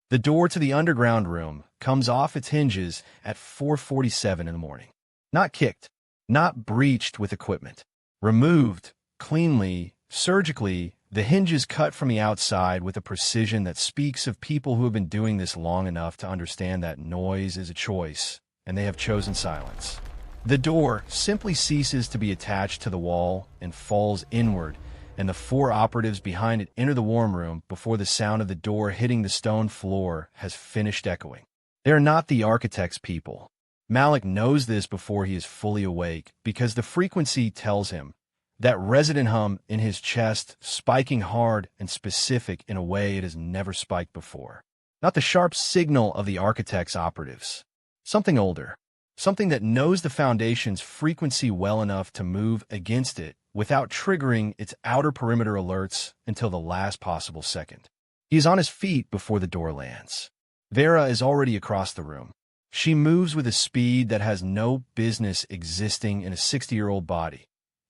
The door to the underground room comes off its hinges at 4:47 in the morning. Not kicked, not breached with equipment. Removed, cleanly, surgically, the hinges cut from the outside with a precision that speaks of people who have been doing this long enough to understand that noise is a choice, and they have chosen silence. The door simply ceases to be attached to the wall and falls inward, and the 4 operatives behind it enter the warm room before the sound of the door hitting the stone floor has finished echoing. They are not the architect's people. Malik knows this before he is fully awake, because the frequency tells him, that resonant hum in his chest spiking hard and specific in a way it has never spiked before. Not the sharp signal of the architect's operatives. Something older. Something that knows the foundation's frequency well enough to move against it without triggering its outer perimeter alerts until the last possible second. He is on his feet before the door lands. Vera is already across the room. She moves with a speed that has no business existing in a 60-year-old body.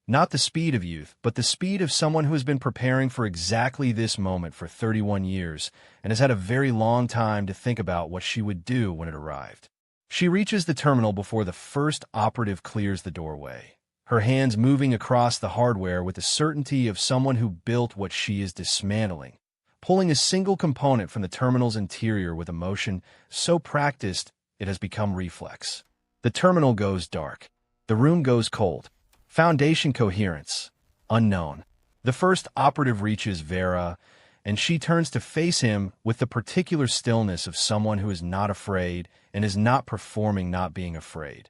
Not the speed of youth, but the speed of someone who has been preparing for exactly this moment for 31 years and has had a very long time to think about what she would do when it arrived. She reaches the terminal before the first operative clears the doorway, her hands moving across the hardware with the certainty of someone who built what she is dismantling, pulling a single component from the terminal's interior with a motion so practiced it has become reflex. The terminal goes dark. The room goes cold. Foundation coherence. Unknown. The first operative reaches Vera, and she turns to face him with the particular stillness of someone who is not afraid and is not performing not being afraid.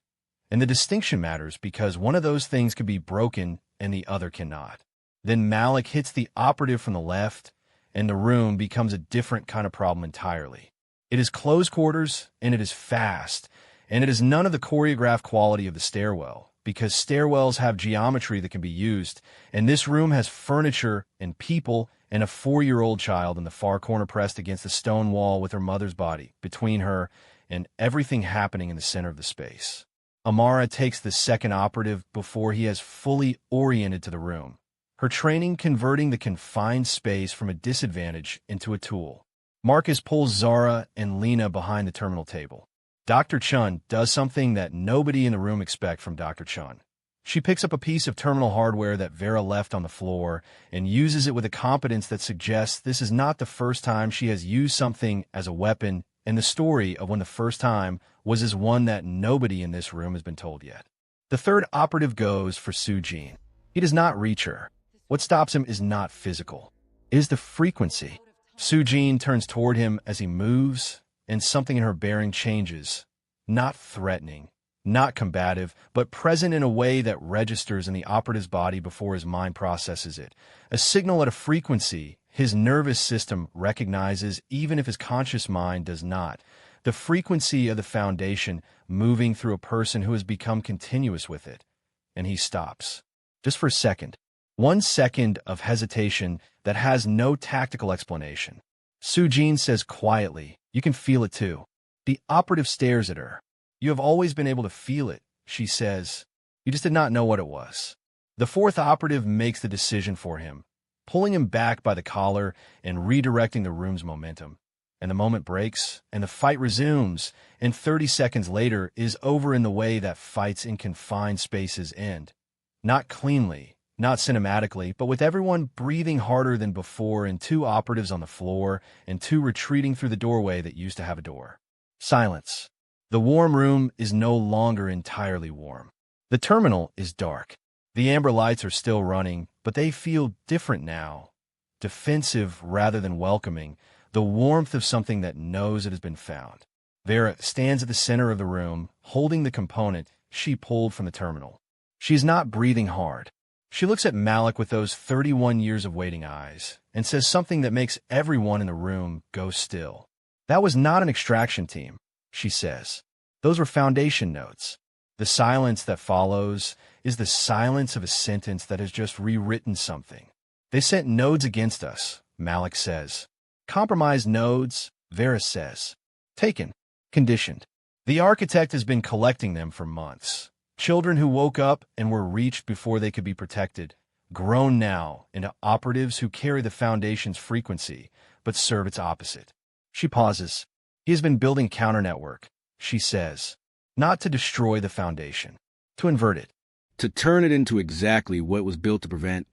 And the distinction matters because one of those things can be broken and the other cannot. Then Malik hits the operative from the left, and the room becomes a different kind of problem entirely. It is close quarters, and it is fast, and it is none of the choreographed quality of the stairwell, because stairwells have geometry that can be used, and this room has furniture and people and a 4-year-old child in the far corner pressed against the stone wall with her mother's body between her and everything happening in the center of the space. Amara takes the second operative before he has fully oriented to the room, her training converting the confined space from a disadvantage into a tool. Marcus pulls Zara and Lena behind the terminal table. Dr. Chun does something that nobody in the room expects from Dr. Chun. She picks up a piece of terminal hardware that Vera left on the floor and uses it with a competence that suggests this is not the first time she has used something as a weapon, and the story of when the first time was is one that nobody in this room has been told yet. The third operative goes for Soo-jin. He does not reach her. What stops him is not physical. It is the frequency. Soo-jin turns toward him as he moves, and something in her bearing changes. Not threatening, not combative, but present in a way that registers in the operative's body before his mind processes it. A signal at a frequency his nervous system recognizes even if his conscious mind does not. The frequency of the foundation moving through a person who has become continuous with it. And he stops. Just for a second. 1 second of hesitation that has no tactical explanation. Soo-jin says quietly, "You can feel it too." The operative stares at her. "You have always been able to feel it," she says. "You just did not know what it was." The fourth operative makes the decision for him, pulling him back by the collar and redirecting the room's momentum. And the moment breaks, and the fight resumes, and 30 seconds later is over in the way that fights in confined spaces end. Not cleanly, not cinematically, but with everyone breathing harder than before and 2 operatives on the floor and 2 retreating through the doorway that used to have a door. Silence. The warm room is no longer entirely warm. The terminal is dark. The amber lights are still running, but they feel different now. Defensive rather than welcoming, the warmth of something that knows it has been found. Vera stands at the center of the room, holding the component she pulled from the terminal. She is not breathing hard. She looks at Malik with those 31 years of waiting eyes and says something that makes everyone in the room go still. "That was not an extraction team," she says. "Those were foundation notes." The silence that follows is the silence of a sentence that has just rewritten something. "They sent nodes against us," Malik says. "Compromised nodes," Vera says. "Taken. Conditioned. The architect has been collecting them for months. Children who woke up and were reached before they could be protected, grown now into operatives who carry the foundation's frequency, but serve its opposite." She pauses. He has been building counter-network, she says. Not to destroy the foundation. To invert it. To turn it into exactly what it was built to prevent,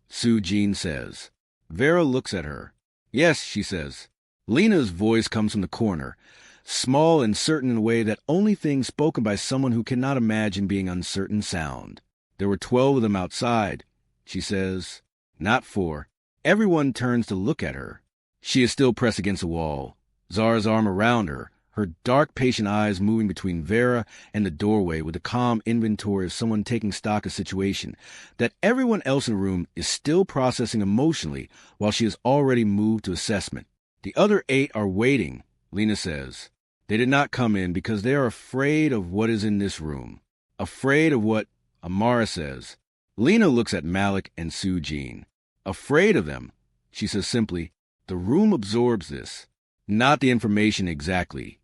Soo-jin says. Vera looks at her. Yes, she says. Lena's voice comes from the corner, small and certain in a way that only things spoken by someone who cannot imagine being uncertain sound. There were 12 of them outside, she says. Not 4. Everyone turns to look at her. She is still pressed against the wall, Zara's arm around her, her dark, patient eyes moving between Vera and the doorway with a calm inventory of someone taking stock of situation that everyone else in the room is still processing emotionally while she has already moved to assessment. The other 8 are waiting, Lena says. They did not come in because they are afraid of what is in this room. Afraid of what, Amara says. Lena looks at Malik and Soo-jin. Afraid of them, she says simply. The room absorbs this. Not the information exactly.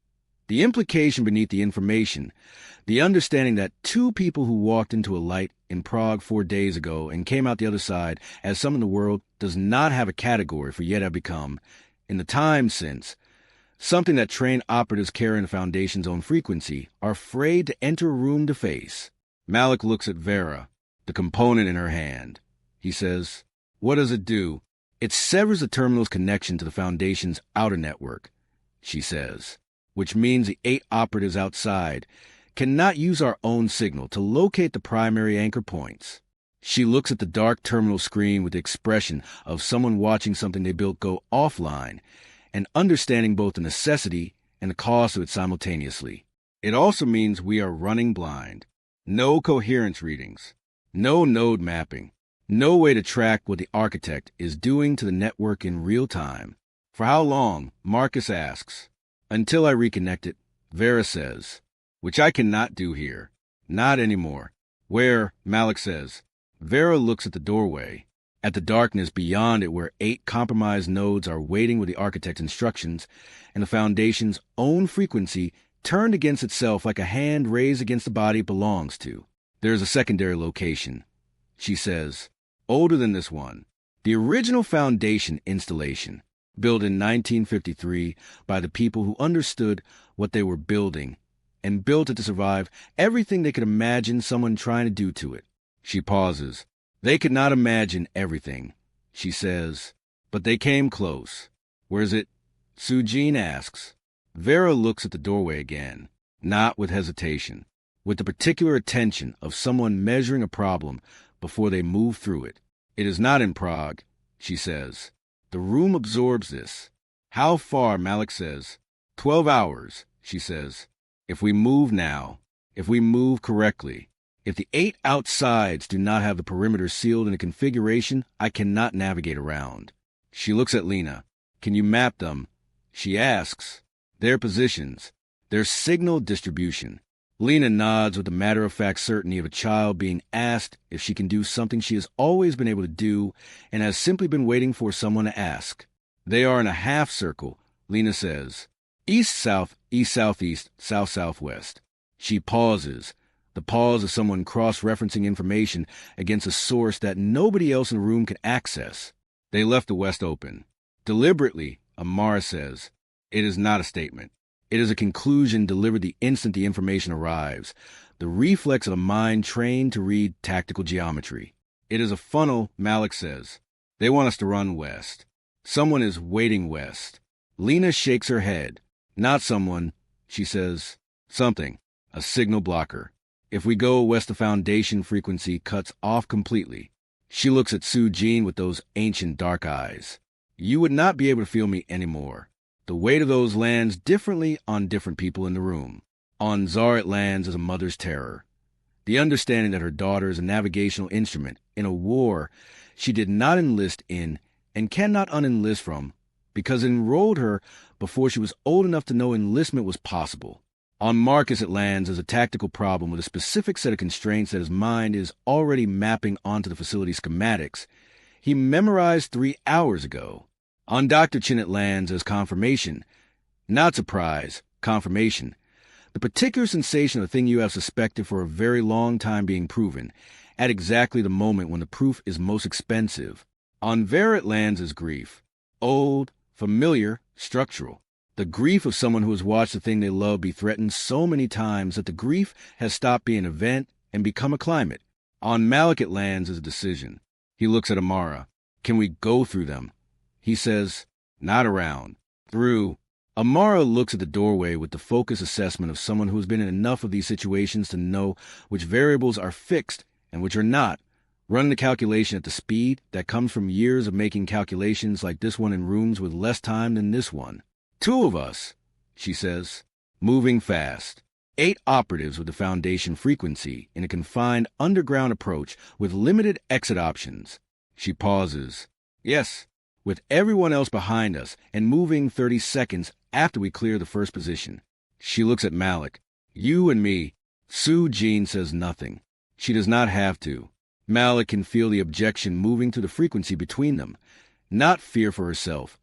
The implication beneath the information, the understanding that 2 people who walked into a light in Prague 4 days ago and came out the other side as some in the world does not have a category for yet have become, in the time since, something that trained operatives carrying the Foundation's own frequency are afraid to enter a room to face. Malik looks at Vera, the component in her hand. He says, "What does it do?" "It severs the terminal's connection to the Foundation's outer network," she says, "which means the 8 operatives outside cannot use our own signal to locate the primary anchor points." She looks at the dark terminal screen with the expression of someone watching something they built go offline and understanding both the necessity and the cost of it simultaneously. It also means we are running blind. No coherence readings, no node mapping, no way to track what the architect is doing to the network in real time. For how long? Marcus asks. Until I reconnect it, Vera says, which I cannot do here. Not anymore. Where? Malik says. Vera looks at the doorway, at the darkness beyond it where 8 compromised nodes are waiting with the architect's instructions, and the Foundation's own frequency turned against itself like a hand raised against the body it belongs to. There is a secondary location, she says, older than this one. The original Foundation installation, built in 1953 by the people who understood what they were building and built it to survive everything they could imagine someone trying to do to it. She pauses. They could not imagine everything, she says, but they came close. Where is it? Soo-jin asks. Vera looks at the doorway again, not with hesitation, with the particular attention of someone measuring a problem before they move through it. It is not in Prague, she says. The room absorbs this. How far? Malik says. 12 hours, she says. If we move now, if we move correctly, if the 8 outsides do not have the perimeter sealed in a configuration I cannot navigate around. She looks at Lena. Can you map them? She asks. Their positions, their signal distribution. Lena nods with the matter-of-fact certainty of a child being asked if she can do something she has always been able to do and has simply been waiting for someone to ask. They are in a half circle, Lena says. East-south, east-southeast, south-southwest. She pauses. The pause of someone cross-referencing information against a source that nobody else in the room can access. They left the west open. Deliberately, Amara says. It is not a statement. It is a conclusion delivered the instant the information arrives, the reflex of a mind trained to read tactical geometry. It is a funnel, Malik says. They want us to run west. Someone is waiting west. Lena shakes her head. Not someone, she says. Something. A signal blocker. If we go west, the Foundation frequency cuts off completely. She looks at Soo-jin with those ancient dark eyes. You would not be able to feel me anymore. The weight of those lands differently on different people in the room. On Zara it lands as a mother's terror. The understanding that her daughter is a navigational instrument in a war she did not enlist in and cannot unenlist from because it enrolled her before she was old enough to know enlistment was possible. On Marcus it lands as a tactical problem with a specific set of constraints that his mind is already mapping onto the facility schematics he memorized 3 hours ago. On Dr. Chin it lands as confirmation. Not surprise, confirmation. The particular sensation of the thing you have suspected for a very long time being proven, at exactly the moment when the proof is most expensive. On Vera it lands as grief. Old, familiar, structural. The grief of someone who has watched the thing they love be threatened so many times that the grief has stopped being an event and become a climate. On Malik it lands as a decision. He looks at Amara. Can we go through them? He says, not around. Through. Amara looks at the doorway with the focused assessment of someone who has been in enough of these situations to know which variables are fixed and which are not. Running the calculation at the speed that comes from years of making calculations like this one in rooms with less time than this one. 2 of us, she says, moving fast. 8 operatives with the Foundation frequency in a confined underground approach with limited exit options. She pauses. Yes, with everyone else behind us and moving 30 seconds after we clear the first position. She looks at Malik. You and me. Soo-jin says nothing. She does not have to. Malik can feel the objection moving through the frequency between them. Not fear for herself.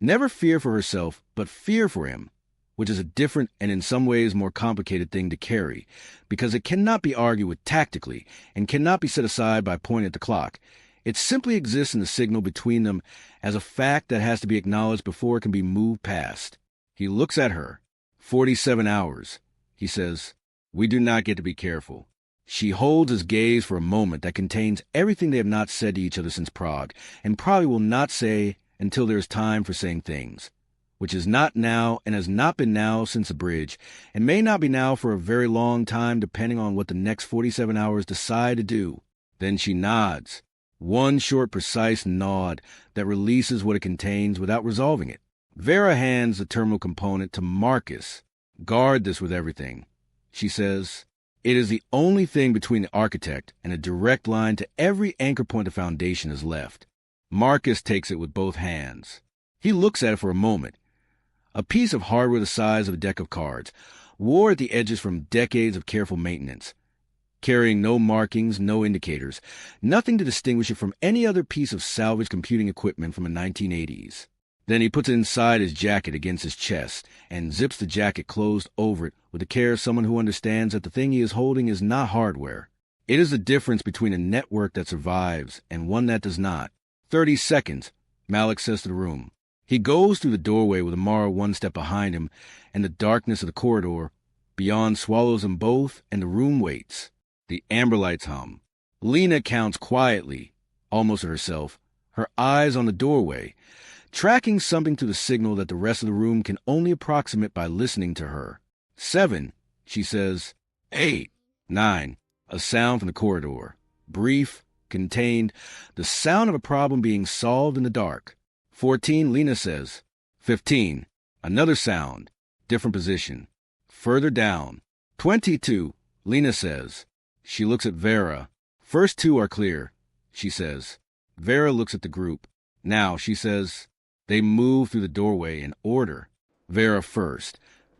Never fear for herself, but fear for him, which is a different and in some ways more complicated thing to carry, because it cannot be argued with tactically and cannot be set aside by pointing at the clock. It simply exists in the signal between them as a fact that has to be acknowledged before it can be moved past. He looks at her. 47 hours. He says, we do not get to be careful. She holds his gaze for a moment that contains everything they have not said to each other since Prague, and probably will not say until there is time for saying things, which is not now and has not been now since the bridge, and may not be now for a very long time depending on what the next 47 hours decide to do. Then she nods. One short, precise nod that releases what it contains without resolving it. Vera hands the terminal component to Marcus. Guard this with everything. She says, it is the only thing between the architect and a direct line to every anchor point the Foundation has left. Marcus takes it with both hands. He looks at it for a moment. A piece of hardware the size of a deck of cards, wore at the edges from decades of careful maintenance, carrying no markings, no indicators, nothing to distinguish it from any other piece of salvaged computing equipment from the 1980s. Then he puts it inside his jacket against his chest and zips the jacket closed over it with the care of someone who understands that the thing he is holding is not hardware. It is the difference between a network that survives and one that does not. 30 seconds, Malik says to the room. He goes through the doorway with Amara one step behind him, and the darkness of the corridor beyond swallows them both, and the room waits. The amber lights hum. Lena counts quietly, almost to herself, her eyes on the doorway, tracking something to the signal that the rest of the room can only approximate by listening to her. 7, she says. 8, 9, a sound from the corridor. Brief, contained, the sound of a problem being solved in the dark. 14, Lena says. 15, another sound, different position. Further down. 22, Lena says. She looks at Vera. First 2 are clear, she says. Vera looks at the group. Now, she says, they move through the doorway in order. Vera first,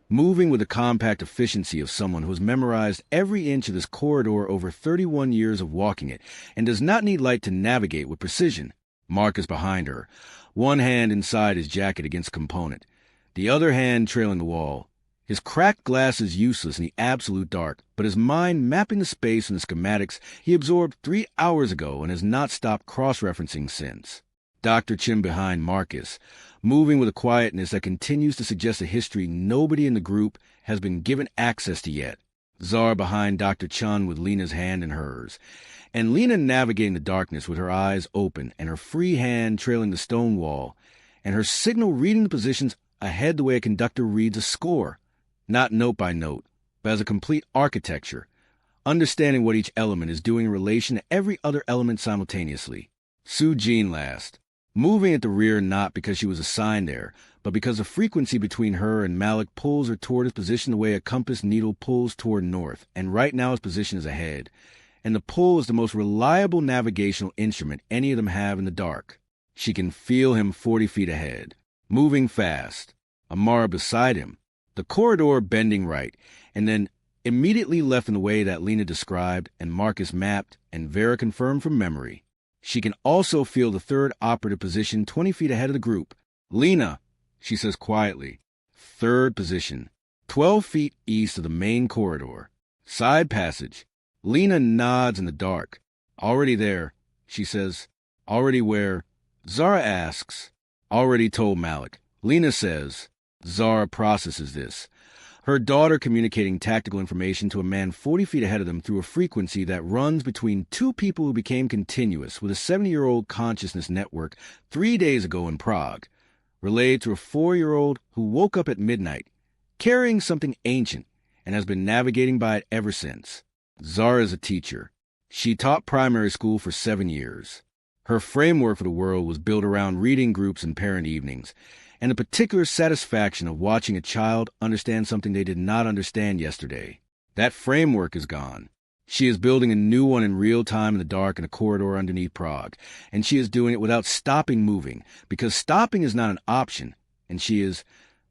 moving with the compact efficiency of someone who has memorized every inch of this corridor over 31 years of walking it and does not need light to navigate with precision. Marcus behind her, one hand inside his jacket against a component, the other hand trailing the wall. His cracked glasses useless in the absolute dark, but his mind mapping the space and the schematics he absorbed 3 hours ago and has not stopped cross-referencing since. Dr. Chin behind Marcus, moving with a quietness that continues to suggest a history nobody in the group has been given access to yet. Zara behind Dr. Chun with Lena's hand in hers, and Lena navigating the darkness with her eyes open and her free hand trailing the stone wall, and her signal reading the positions ahead the way a conductor reads a score, not note by note, but as a complete architecture, understanding what each element is doing in relation to every other element simultaneously. Soo-jin last, moving at the rear not because she was assigned there, but because the frequency between her and Malik pulls her toward his position the way a compass needle pulls toward north, and right now his position is ahead. And the pull is the most reliable navigational instrument any of them have in the dark. She can feel him 40 feet ahead, moving fast. Amara beside him, the corridor bending right, and then immediately left in the way that Lena described and Marcus mapped and Vera confirmed from memory. She can also feel the third operative position 20 feet ahead of the group. Lena, she says quietly, third position, 12 feet east of the main corridor. Side passage. Lena nods in the dark. Already there, she says. Already where? Zara asks. Already told Malik. Lena says. Zara processes this. Her daughter communicating tactical information to a man 40 feet ahead of them through a frequency that runs between two people who became continuous with a 70-year-old consciousness network 3 days ago in Prague, relayed to a 4-year-old who woke up at midnight, carrying something ancient, and has been navigating by it ever since. Zara is a teacher. She taught primary school for 7 years. Her framework for the world was built around reading groups and parent evenings, and the particular satisfaction of watching a child understand something they did not understand yesterday. That framework is gone. She is building a new one in real time in the dark in a corridor underneath Prague, and she is doing it without stopping moving, because stopping is not an option, and she is,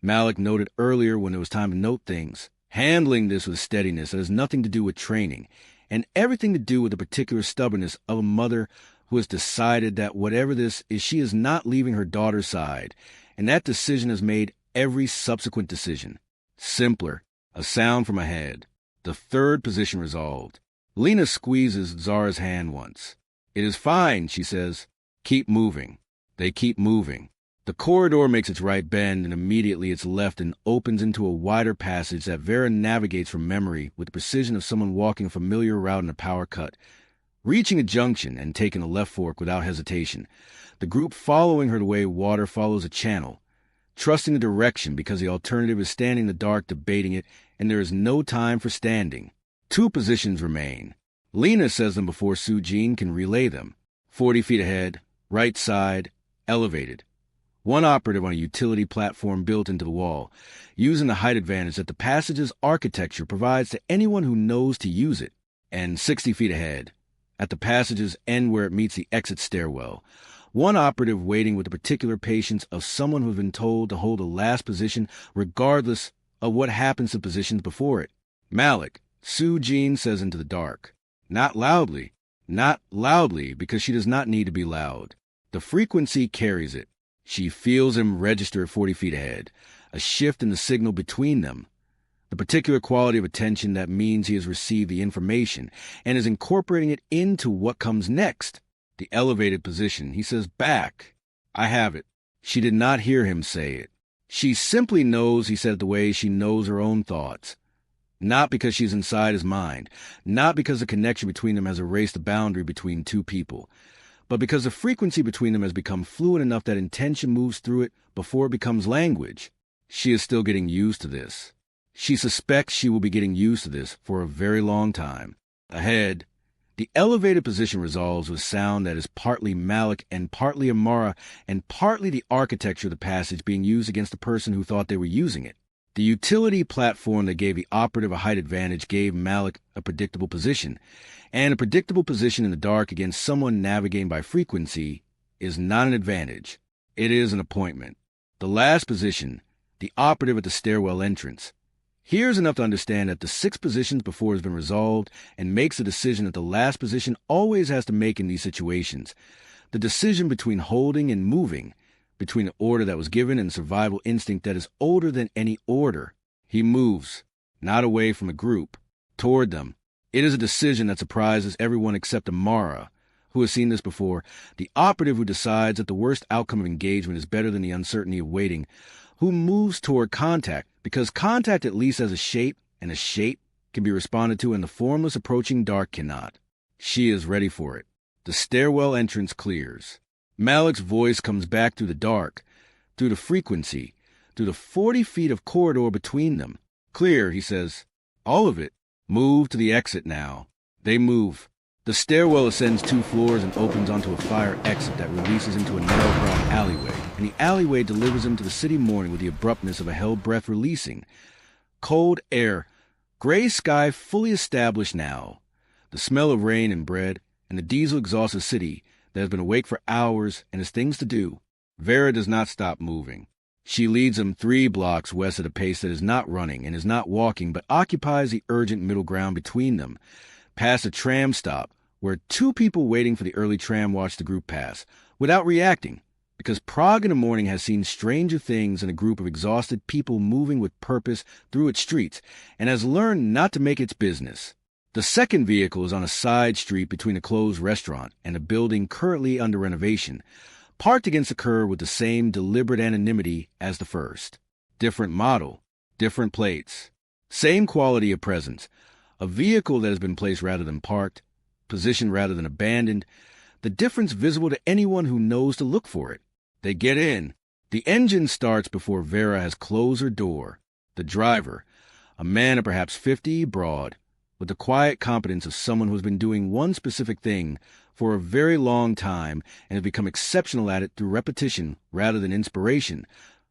Malik noted earlier when it was time to note things, handling this with steadiness that has nothing to do with training, and everything to do with the particular stubbornness of a mother who has decided that whatever this is, she is not leaving her daughter's side, and that decision has made every subsequent decision simpler. A sound from ahead. The third position resolved. Lena squeezes Zara's hand once. "It is fine," she says. "Keep moving." They keep moving. The corridor makes its right bend, and immediately its left and opens into a wider passage that Vera navigates from memory with the precision of someone walking a familiar route in a power cut, reaching a junction and taking a left fork without hesitation, the group following her the way water follows a channel, trusting the direction because the alternative is standing in the dark debating it, and there is no time for standing. 2 positions remain. Lena says them before Soo-jin can relay them. 40 feet ahead, right side, elevated. 1 operative on a utility platform built into the wall, using the height advantage that the passage's architecture provides to anyone who knows to use it. And 60 feet ahead, at the passage's end where it meets the exit stairwell, 1 operative waiting with the particular patience of someone who has been told to hold the last position regardless of what happens to positions before it. Malik, Soo-jin says into the dark. Not loudly. Not loudly, because she does not need to be loud. The frequency carries it. She feels him register at 40 feet ahead, a shift in the signal between them. The particular quality of attention that means he has received the information and is incorporating it into what comes next. The elevated position. He says, "Back." "I have it." She did not hear him say it. She simply knows he said it the way she knows her own thoughts. Not because she's inside his mind, not because the connection between them has erased the boundary between 2 people, but because the frequency between them has become fluid enough that intention moves through it before it becomes language. She is still getting used to this. She suspects she will be getting used to this for a very long time. Ahead, the elevated position resolves with sound that is partly Malik and partly Amara and partly the architecture of the passage being used against the person who thought they were using it. The utility platform that gave the operative a height advantage gave Malik a predictable position, and a predictable position in the dark against someone navigating by frequency is not an advantage. It is an appointment. The last position, the operative at the stairwell entrance, hears enough to understand that the 6 positions before has been resolved and makes a decision that the last position always has to make in these situations. The decision between holding and moving, between the order that was given and survival instinct that is older than any order. He moves, not away from the group, toward them. It is a decision that surprises everyone except Amara, who has seen this before, the operative who decides that the worst outcome of engagement is better than the uncertainty of waiting, who moves toward contact, because contact at least has a shape, and a shape can be responded to and the formless approaching dark cannot. She is ready for it. The stairwell entrance clears. Malik's voice comes back through the dark, through the frequency, through the 40 feet of corridor between them. "Clear," he says. "All of it. Move to the exit now." They move. The stairwell ascends 2 floors and opens onto a fire exit that releases into a narrow brown alleyway, and the alleyway delivers him to the city morning with the abruptness of a held breath releasing. Cold air, gray sky fully established now, the smell of rain and bread, and the diesel-exhausted city that has been awake for hours and has things to do. Vera does not stop moving. She leads him 3 blocks west at a pace that is not running and is not walking, but occupies the urgent middle ground between them, past a tram stop where 2 people waiting for the early tram watch the group pass, without reacting, because Prague in the morning has seen stranger things than a group of exhausted people moving with purpose through its streets, and has learned not to make its business. The second vehicle is on a side street between a closed restaurant and a building currently under renovation, parked against the curb with the same deliberate anonymity as the first. Different model, different plates. Same quality of presence. A vehicle that has been placed rather than parked, positioned rather than abandoned. The difference visible to anyone who knows to look for it. They get in. The engine starts before Vera has closed her door. The driver, a man of perhaps 50, broad, with the quiet competence of someone who has been doing one specific thing for a very long time and has become exceptional at it through repetition rather than inspiration,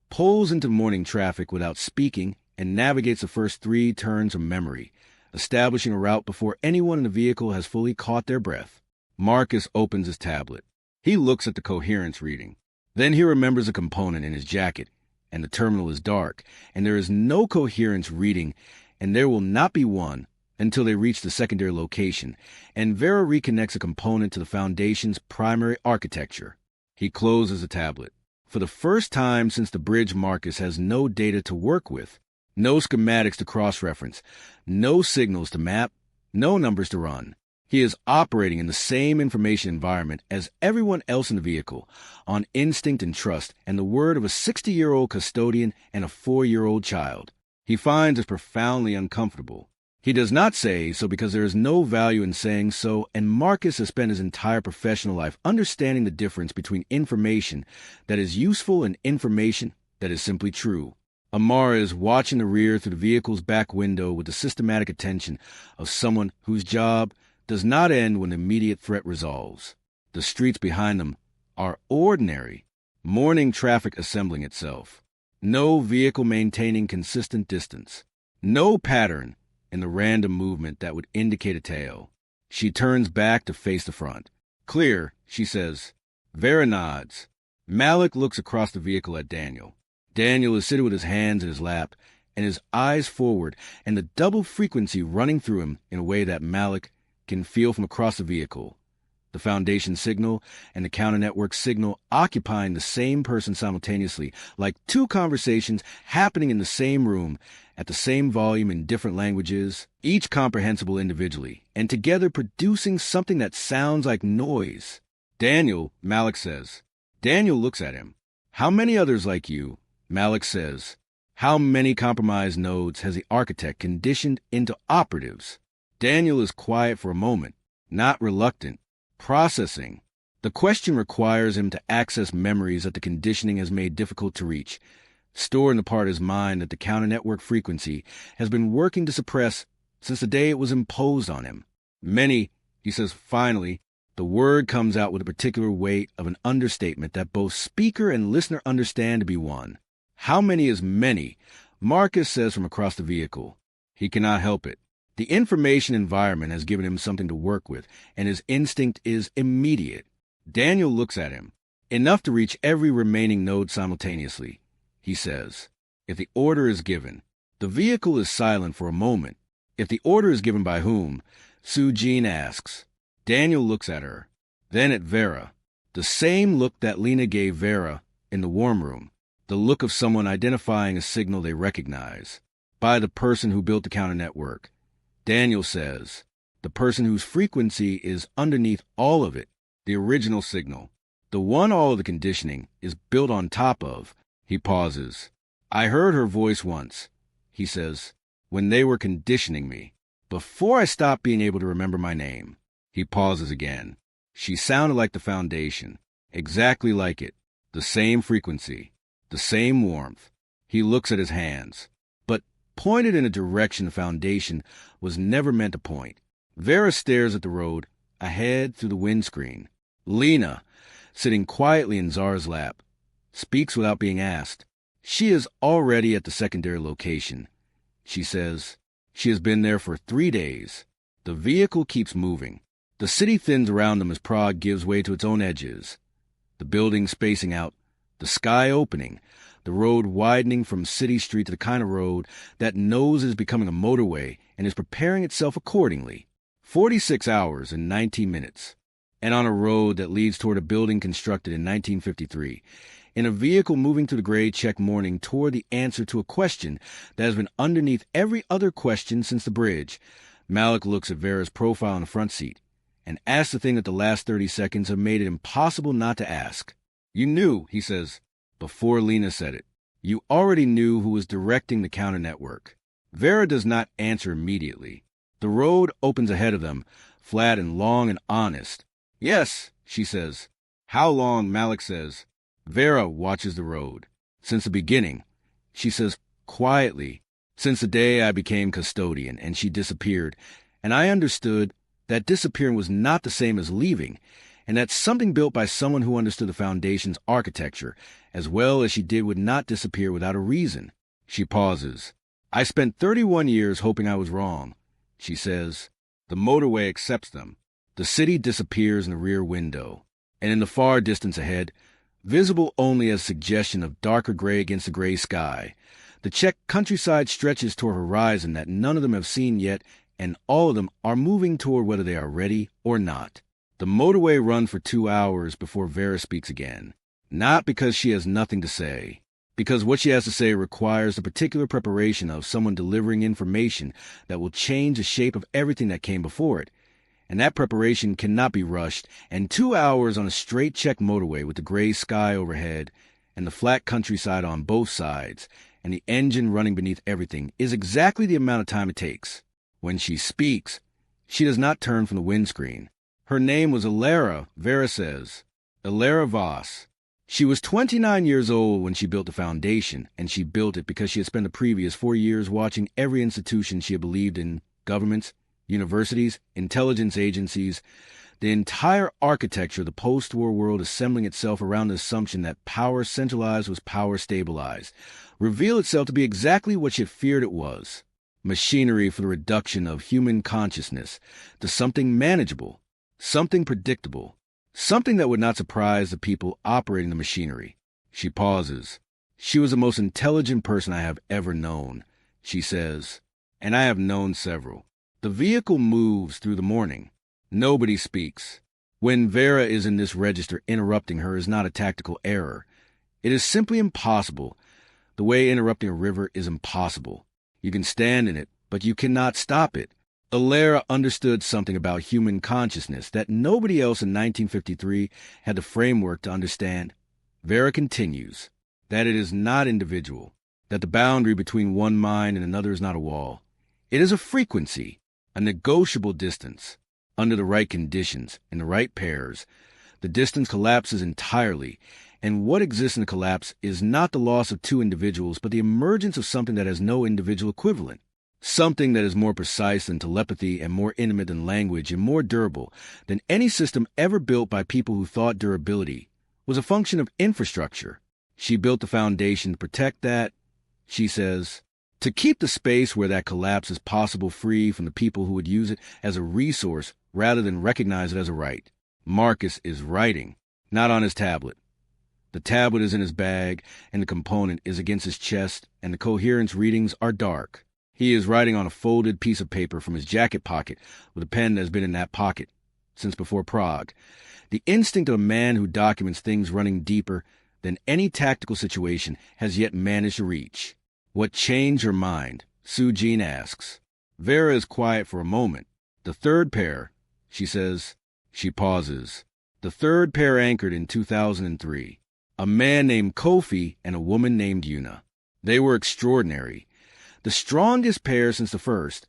pulls into morning traffic without speaking and navigates the first 3 turns from memory, establishing a route before anyone in the vehicle has fully caught their breath. Marcus opens his tablet. He looks at the coherence reading. Then he remembers a component in his jacket, and the terminal is dark, and there is no coherence reading, and there will not be one until they reach the secondary location, and Vera reconnects a component to the Foundation's primary architecture. He closes the tablet. For the first time since the bridge, Marcus has no data to work with, no schematics to cross-reference, no signals to map, no numbers to run. He is operating in the same information environment as everyone else in the vehicle, on instinct and trust and the word of a 60-year-old custodian and a 4-year-old child. He finds it profoundly uncomfortable. He does not say so because there is no value in saying so, and Marcus has spent his entire professional life understanding the difference between information that is useful and information that is simply true. Amara is watching the rear through the vehicle's back window with the systematic attention of someone whose job does not end when the immediate threat resolves. The streets behind them are ordinary, morning traffic assembling itself. No vehicle maintaining consistent distance. No pattern in the random movement that would indicate a tail. She turns back to face the front. Clear, she says. Vera nods. Malik looks across the vehicle at Daniel. Daniel is sitting with his hands in his lap and his eyes forward, and the double frequency running through him in a way that Malik can feel from across the vehicle. The Foundation signal and the counter-network signal occupying the same person simultaneously, like 2 conversations happening in the same room at the same volume in different languages, each comprehensible individually, and together producing something that sounds like noise. Daniel, Malik says. Daniel looks at him. How many others like you? Malik says. How many compromised nodes has the architect conditioned into operatives? Daniel is quiet for a moment, not reluctant, processing. The question requires him to access memories that the conditioning has made difficult to reach, stored in the part of his mind that the counter-network frequency has been working to suppress since the day it was imposed on him. Many, he says finally, the word comes out with a particular weight of an understatement that both speaker and listener understand to be one. How many is many? Marcus says from across the vehicle. He cannot help it. The information environment has given him something to work with, and his instinct is immediate. Daniel looks at him. Enough to reach every remaining node simultaneously, he says. If the order is given. The vehicle is silent for a moment. If the order is given by whom? Soo-jin asks. Daniel looks at her. Then at Vera. The same look that Lena gave Vera in the warm room. The look of someone identifying a signal they recognize. By the person who built the counter-network. Daniel says, the person whose frequency is underneath all of it, the original signal, the one all of the conditioning is built on top of. He pauses. I heard her voice once, he says, when they were conditioning me, before I stopped being able to remember my name. He pauses again. She sounded like the Foundation, exactly like it, the same frequency, the same warmth. He looks at his hands. Pointed in a direction the Foundation was never meant to point. Vera stares at the road, ahead through the windscreen. Lena, sitting quietly in Zara's lap, speaks without being asked. She is already at the secondary location. She says she has been there for 3 days. The vehicle keeps moving. The city thins around them as Prague gives way to its own edges. The buildings spacing out, the sky opening, the road widening from city street to the kind of road that knows it is becoming a motorway and is preparing itself accordingly. 46 hours and 19 minutes. And on a road that leads toward a building constructed in 1953, in a vehicle moving through the gray check morning toward the answer to a question that has been underneath every other question since the bridge. Malik looks at Vera's profile in the front seat and asks the thing that the last 30 seconds have made it impossible not to ask. You knew, he says, before Lena said it. You already knew who was directing the counter-network. Vera does not answer immediately. The road opens ahead of them, flat and long and honest. Yes, she says. How long, Malik says. Vera watches the road. Since the beginning, she says quietly. Since the day I became custodian and she disappeared, and I understood that disappearing was not the same as leaving, and that something built by someone who understood the Foundation's architecture as well as she did would not disappear without a reason. She pauses. I spent 31 years hoping I was wrong, she says. The motorway accepts them. The city disappears in the rear window, and in the far distance ahead, visible only as a suggestion of darker gray against the gray sky, the Czech countryside stretches toward a horizon that none of them have seen yet, and all of them are moving toward whether they are ready or not. The motorway runs for 2 hours before Vera speaks again. Not because she has nothing to say, because what she has to say requires the particular preparation of someone delivering information that will change the shape of everything that came before it. And that preparation cannot be rushed, and 2 hours on a straight Czech motorway with the gray sky overhead and the flat countryside on both sides and the engine running beneath everything is exactly the amount of time it takes. When she speaks, she does not turn from the windscreen. Her name was Elara, Vera says. Elara Voss. She was 29 years old when she built the Foundation, and she built it because she had spent the previous 4 years watching every institution she had believed in, governments, universities, intelligence agencies, the entire architecture of the post-war world assembling itself around the assumption that power centralized was power stabilized, revealed itself to be exactly what she had feared it was. Machinery for the reduction of human consciousness to something manageable, something predictable, something that would not surprise the people operating the machinery. She pauses. She was the most intelligent person I have ever known, she says, and I have known several. The vehicle moves through the morning. Nobody speaks. When Vera is in this register, interrupting her is not a tactical error. It is simply impossible. The way interrupting a river is impossible. You can stand in it, but you cannot stop it. Elara understood something about human consciousness that nobody else in 1953 had the framework to understand. Vera continues that it is not individual, that the boundary between one mind and another is not a wall. It is a frequency, a negotiable distance. Under the right conditions, in the right pairs, the distance collapses entirely, and what exists in the collapse is not the loss of two individuals, but the emergence of something that has no individual equivalent. Something that is more precise than telepathy and more intimate than language and more durable than any system ever built by people who thought durability was a function of infrastructure. She built the foundation to protect that, she says, to keep the space where that collapse is possible free from the people who would use it as a resource rather than recognize it as a right. Marcus is writing, not on his tablet. The tablet is in his bag, and the component is against his chest, and the coherence readings are dark. He is writing on a folded piece of paper from his jacket pocket with a pen that has been in that pocket since before Prague. The instinct of a man who documents things running deeper than any tactical situation has yet managed to reach. What changed her mind? Soo-jin asks. Vera is quiet for a moment. The third pair, she says. She pauses. The third pair anchored in 2003. A man named Kofi and a woman named Yuna. They were extraordinary. The strongest pair since the first.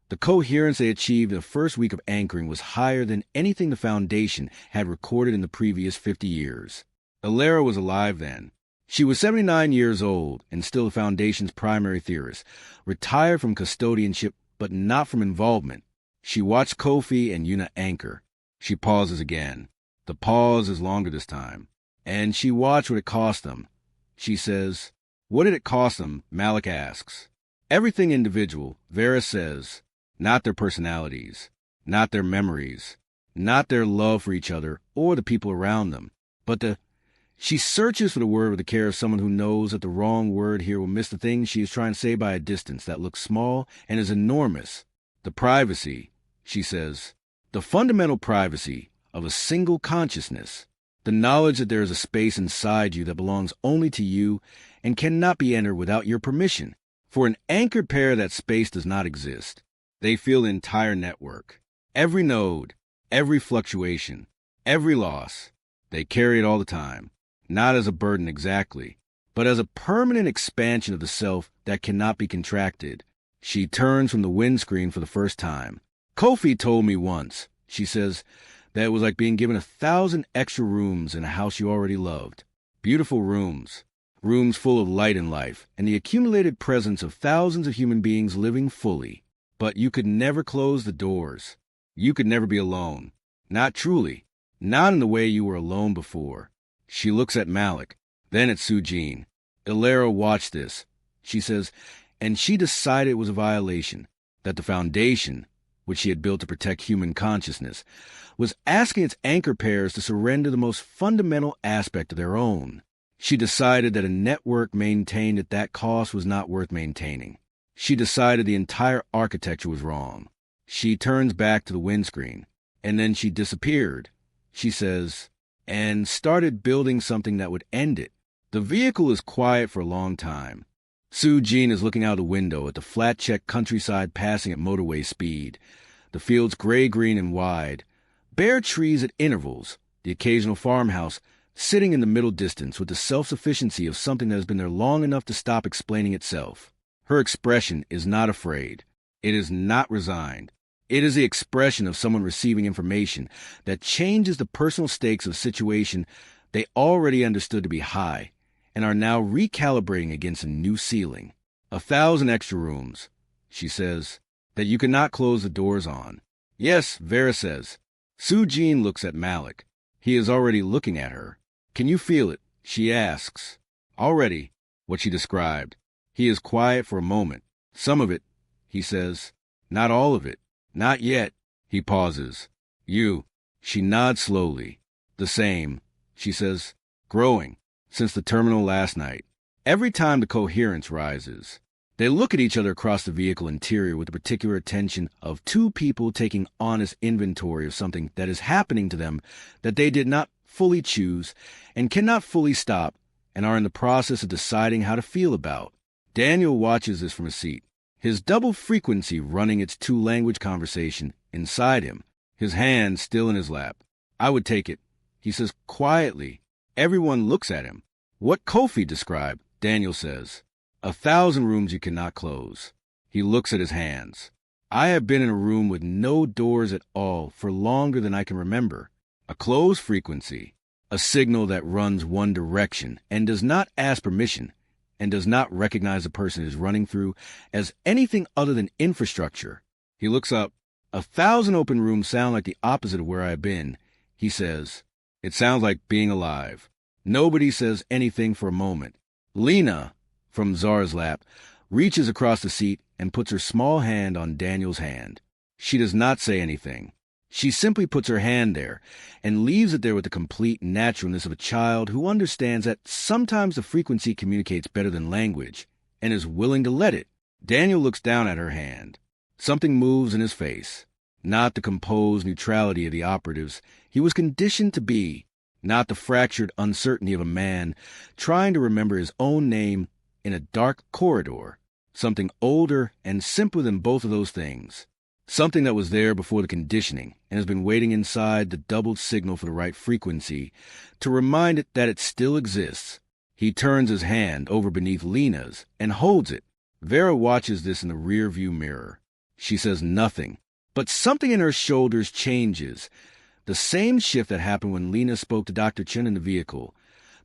The coherence they achieved in the first week of anchoring was higher than anything the Foundation had recorded in the previous 50 years. Elara was alive then. She was 79 years old and still the Foundation's primary theorist, retired from custodianship but not from involvement. She watched Kofi and Yuna anchor. She pauses again. The pause is longer this time. And she watched what it cost them. She says, "What did it cost them?" Malik asks. Everything individual, Vera says. Not their personalities, not their memories, not their love for each other or the people around them, but She searches for the word with the care of someone who knows that the wrong word here will miss the thing she is trying to say by a distance that looks small and is enormous. The privacy, she says, the fundamental privacy of a single consciousness. The knowledge that there is a space inside you that belongs only to you and cannot be entered without your permission. For an anchored pair, that space does not exist. They feel the entire network. Every node, every fluctuation, every loss. They carry it all the time. Not as a burden exactly, but as a permanent expansion of the self that cannot be contracted. She turns from the windscreen for the first time. Kofi told me once, she says, that it was like being given 1,000 extra rooms in a house you already loved. Beautiful rooms. Rooms full of light and life, and the accumulated presence of thousands of human beings living fully. But you could never close the doors. You could never be alone. Not truly. Not in the way you were alone before. She looks at Malik, then at Soo-jin. Elara watched this. She says, and she decided it was a violation, that the foundation, which she had built to protect human consciousness, was asking its anchor pairs to surrender the most fundamental aspect of their own. She decided that a network maintained at that cost was not worth maintaining. She decided the entire architecture was wrong. She turns back to the windscreen, and then she disappeared. She says, and started building something that would end it. The vehicle is quiet for a long time. Soo-jin is looking out the window at the flat-checked countryside passing at motorway speed. The fields gray-green and wide. Bare trees at intervals. The occasional farmhouse sitting in the middle distance with the self-sufficiency of something that has been there long enough to stop explaining itself. Her expression is not afraid. It is not resigned. It is the expression of someone receiving information that changes the personal stakes of a situation they already understood to be high and are now recalibrating against a new ceiling. 1,000 extra rooms, she says, that you cannot close the doors on. Yes, Vera says. Soo-jin looks at Malik. He is already looking at her. Can you feel it? She asks. Already, what she described. He is quiet for a moment. Some of it, he says. Not all of it. Not yet. He pauses. You. She nods slowly. The same, she says. Growing. Since the terminal last night. Every time the coherence rises. They look at each other across the vehicle interior with the particular attention of two people taking honest inventory of something that is happening to them that they did not fully choose and cannot fully stop and are in the process of deciding how to feel about. Daniel watches this from a seat, his double frequency running its two-language conversation inside him, his hand still in his lap. I would take it, he says quietly. Everyone looks at him. What Kofi described, Daniel says. 1,000 rooms you cannot close. He looks at his hands. I have been in a room with no doors at all for longer than I can remember. A closed frequency, a signal that runs one direction and does not ask permission and does not recognize the person it is running through as anything other than infrastructure. He looks up. 1,000 open rooms sound like the opposite of where I have been, he says. It sounds like being alive. Nobody says anything for a moment. Lena, from Zara's lap, reaches across the seat and puts her small hand on Daniel's hand. She does not say anything. She simply puts her hand there and leaves it there with the complete naturalness of a child who understands that sometimes the frequency communicates better than language and is willing to let it. Daniel looks down at her hand. Something moves in his face. Not the composed neutrality of the operatives he was conditioned to be. Not the fractured uncertainty of a man trying to remember his own name in a dark corridor. Something older and simpler than both of those things. Something that was there before the conditioning and has been waiting inside the doubled signal for the right frequency to remind it that it still exists. He turns his hand over beneath Lena's and holds it. Vera watches this in the rear-view mirror. She says nothing, but something in her shoulders changes. The same shift that happened when Lena spoke to Dr. Chen in the vehicle.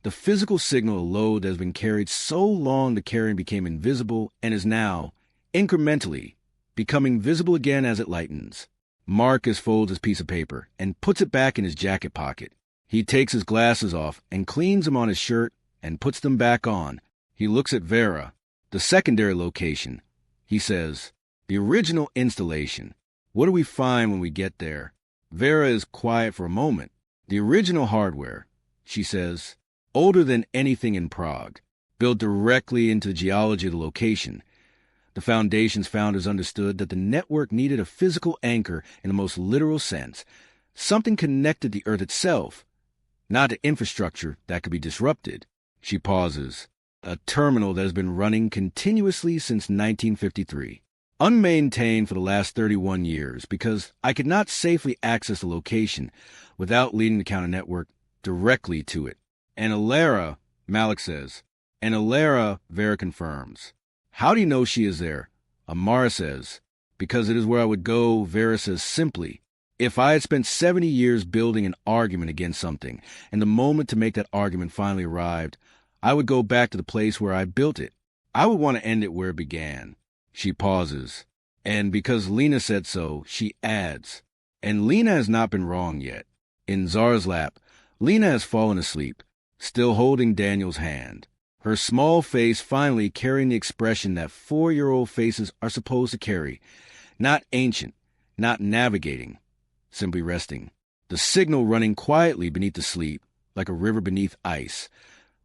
The physical signal of load that has been carried so long the carrying became invisible and is now, incrementally, becoming visible again as it lightens. Marcus folds his piece of paper and puts it back in his jacket pocket. He takes his glasses off and cleans them on his shirt and puts them back on. He looks at Vera, the secondary location. He says, the original installation. What do we find when we get there? Vera is quiet for a moment. The original hardware, she says, older than anything in Prague, built directly into the geology of the location. The Foundation's founders understood that the network needed a physical anchor in the most literal sense, something connected to the Earth itself, not to infrastructure that could be disrupted. She pauses. A terminal that has been running continuously since 1953. Unmaintained for the last 31 years because I could not safely access the location without leading the counter network directly to it. And Elara, Malik says, And Elara, Vera confirms. How do you know she is there? Amara says. Because it is where I would go, Vera says simply. If I had spent 70 years building an argument against something, and the moment to make that argument finally arrived, I would go back to the place where I built it. I would want to end it where it began. She pauses. And because Lena said so, she adds. And Lena has not been wrong yet. In Zara's lap, Lena has fallen asleep, still holding Daniel's hand. Her small face finally carrying the expression that 4-year-old faces are supposed to carry. Not ancient, not navigating, simply resting. The signal running quietly beneath the sleep, like a river beneath ice.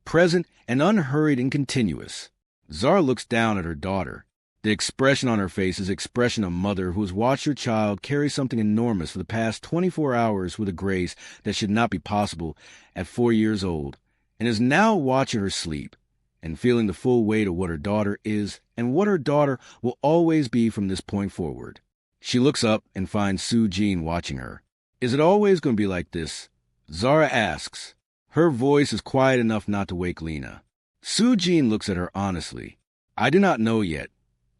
Present and unhurried and continuous. Zara looks down at her daughter. The expression on her face is the expression of a mother who has watched her child carry something enormous for the past 24 hours with a grace that should not be possible at 4 years old, and is now watching her sleep and feeling the full weight of what her daughter is and what her daughter will always be from this point forward. She looks up and finds Soo-jin watching her. Is it always going to be like this? Zara asks. Her voice is quiet enough not to wake Lena. Soo-jin looks at her honestly. I do not know yet,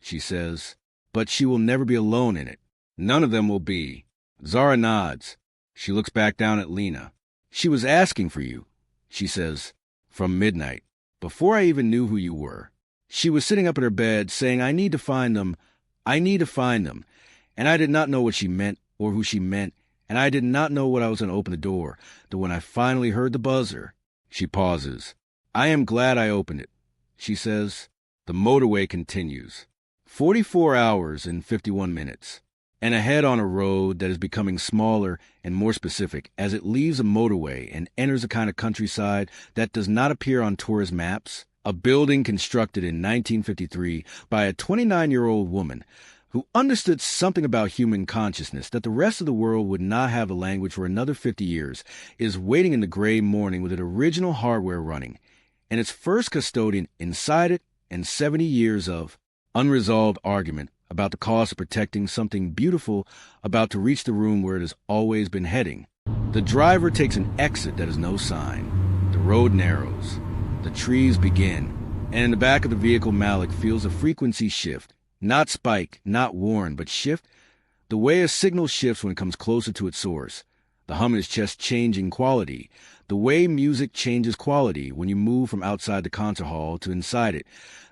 she says, but she will never be alone in it. None of them will be. Zara nods. She looks back down at Lena. She was asking for you, she says, from midnight, before I even knew who you were. She was sitting up in her bed saying, I need to find them. I need to find them. And I did not know what she meant or who she meant, and I did not know what I was going to open the door, till when I finally heard the buzzer. She pauses. I am glad I opened it, she says. The motorway continues. 44 hours and 51 minutes. And ahead on a road that is becoming smaller and more specific as it leaves a motorway and enters a kind of countryside that does not appear on tourist maps. A building constructed in 1953 by a 29-year-old woman who understood something about human consciousness that the rest of the world would not have the language for another 50 years, is waiting in the gray morning with its original hardware running, and its first custodian inside it, and 70 years of unresolved argument about the cost of protecting something beautiful about to reach the room where it has always been heading. The driver takes an exit that is no sign. The road narrows. The trees begin, and in the back of the vehicle Malik feels a frequency shift. Not spike, not warn, but shift. The way a signal shifts when it comes closer to its source. The hum in his chest changing quality. The way music changes quality when you move from outside the concert hall to inside it.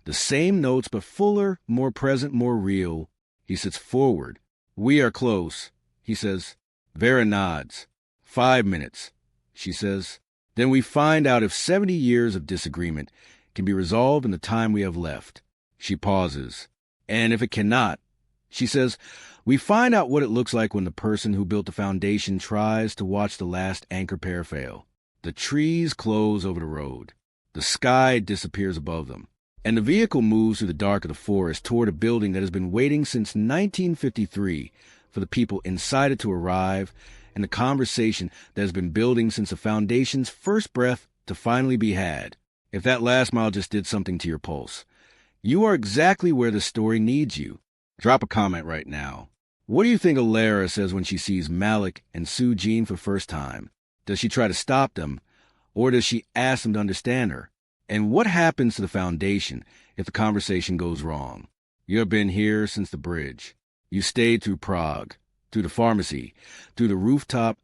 The same notes, but fuller, more present, more real. He sits forward. We are close, he says. Vera nods. 5 minutes, she says. Then we find out if 70 years of disagreement can be resolved in the time we have left. She pauses. And if it cannot, she says, we find out what it looks like when the person who built the foundation tries to watch the last anchor pair fail. The trees close over the road. The sky disappears above them. And the vehicle moves through the dark of the forest toward a building that has been waiting since 1953 for the people inside it to arrive, and the conversation that has been building since the foundation's first breath to finally be had. If that last mile just did something to your pulse. You are exactly where the story needs you. Drop a comment right now. What do you think Elara says when she sees Malik and Soo-jin for the first time? Does she try to stop them, or does she ask them to understand her? And what happens to the foundation if the conversation goes wrong? You have been here since the bridge. You stayed through Prague, through the pharmacy, through the rooftop,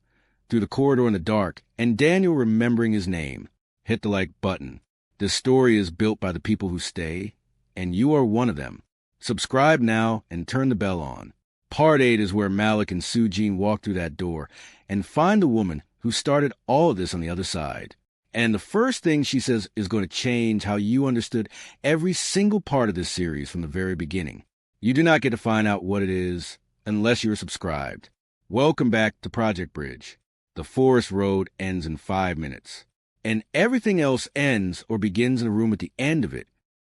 through the corridor in the dark, and Daniel remembering his name. Hit the like button. This story is built by the people who stay, and you are one of them. Subscribe now and turn the bell on. Part 8 is where Malik and Soo-jin walk through that door and find the woman who started all of this on the other side. And the first thing she says is going to change how you understood every single part of this series from the very beginning. You do not get to find out what it is unless you're subscribed. Welcome back to Project Bridge. The forest road ends in 5 minutes. And everything else ends or begins in a room at the end of it.